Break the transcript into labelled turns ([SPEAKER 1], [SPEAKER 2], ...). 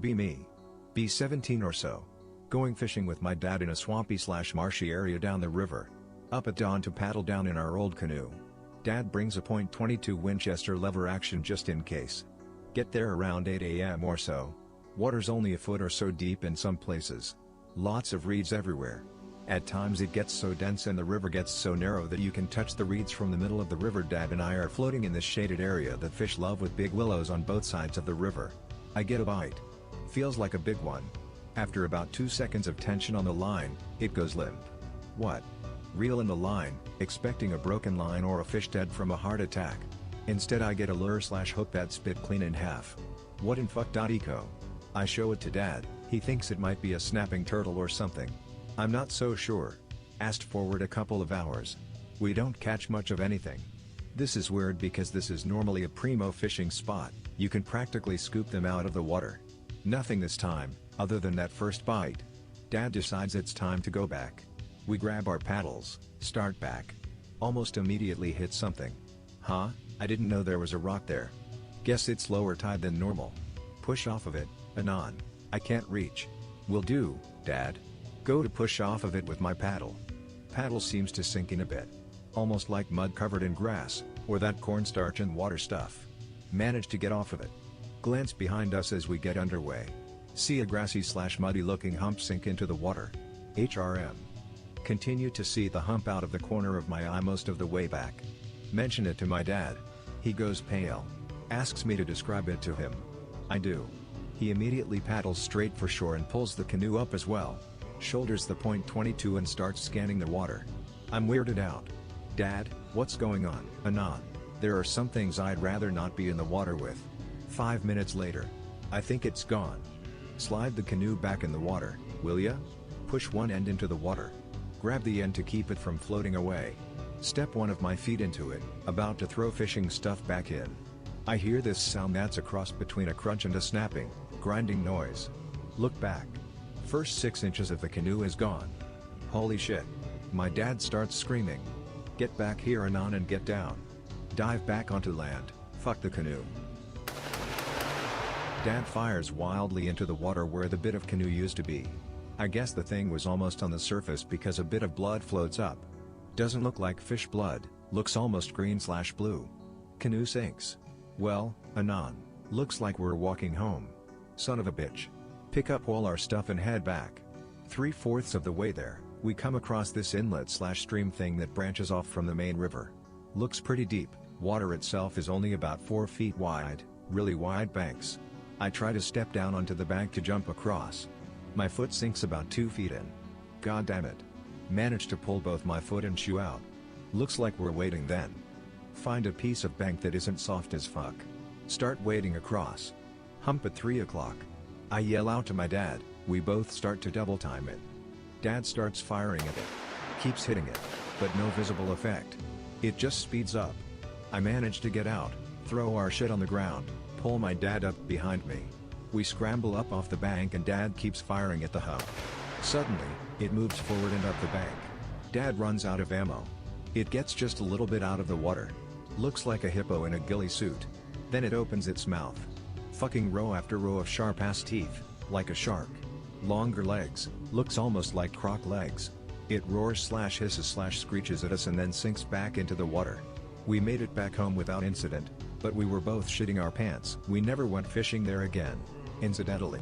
[SPEAKER 1] be me. Be 17 or so. Going fishing with my dad in a swampy/marshy area down the river. Up at dawn to paddle down in our old canoe. Dad brings a .22 Winchester lever action just in case. Get there around 8 AM or so. Water's only a foot or so deep in some places. Lots of reeds everywhere. At times it gets so dense and the river gets so narrow that you can touch the reeds from the middle of the river. Dad and I are floating in this shaded area that fish love with big willows on both sides of the river. I get a bite. Feels like a big one. After about 2 seconds of tension on the line, it goes limp. What? Reel in the line, expecting a broken line or a fish dead from a heart attack. Instead I get a lure/hook that spit clean in half. What in fuck.eco? I show it to Dad. He thinks it might be a snapping turtle or something. I'm not so sure. Fast forward a couple of hours. We don't catch much of anything. This is weird because this is normally a primo fishing spot, you can practically scoop them out of the water. Nothing this time, other than that first bite. Dad decides it's time to go back. We grab our paddles, start back. Almost immediately hit something. Huh? I didn't know there was a rock there. Guess it's lower tide than normal. Push off of it, Anon. I can't reach. Will do, Dad. Go to push off of it with my paddle. Paddle seems to sink in a bit. Almost like mud covered in grass, or that cornstarch and water stuff. Manage to get off of it. Glance behind us as we get underway. See a grassy/muddy looking hump sink into the water. HRM. Continue to see the hump out of the corner of my eye most of the way back. Mention it to my dad. He goes pale. Asks me to describe it to him. I do. He immediately paddles straight for shore and pulls the canoe up as well. Shoulders the .22 and starts scanning the water. I'm weirded out. Dad, what's going on? Anon. There are some things I'd rather not be in the water with. 5 minutes later. I think it's gone. Slide the canoe back in the water, will ya? Push one end into the water. Grab the end to keep it from floating away. Step one of my feet into it, about to throw fishing stuff back in. I hear this sound that's a cross between a crunch and a snapping, grinding noise. Look back. First 6 inches of the canoe is gone. Holy shit. My dad starts screaming. Get back here Anon and get down. Dive back onto land, fuck the canoe. Dad fires wildly into the water where the bit of canoe used to be. I guess the thing was almost on the surface because a bit of blood floats up. Doesn't look like fish blood, looks almost green/blue. Canoe sinks. Well, Anon, looks like we're walking home. Son of a bitch. Pick up all our stuff and head back. 3/4 of the way there, we come across this inlet/stream thing that branches off from the main river. Looks pretty deep, water itself is only about 4 feet wide, really wide banks. I try to step down onto the bank to jump across. My foot sinks about 2 feet in. God damn it. Manage to pull both my foot and shoe out. Looks like we're wading then. Find a piece of bank that isn't soft as fuck. Start wading across. Hump at 3 o'clock. I yell out to my dad, we both start to double time it. Dad starts firing at it. Keeps hitting it, but no visible effect. It just speeds up. I manage to get out, throw our shit on the ground, pull my dad up behind me. We scramble up off the bank and Dad keeps firing at the hump. Suddenly, it moves forward and up the bank. Dad runs out of ammo. It gets just a little bit out of the water. Looks like a hippo in a ghillie suit. Then it opens its mouth. Fucking row after row of sharp-ass teeth, like a shark. Longer legs, looks almost like croc legs. It roars/hisses/screeches at us and then sinks back into the water. We made it back home without incident, but we were both shitting our pants. We never went fishing there again. Incidentally.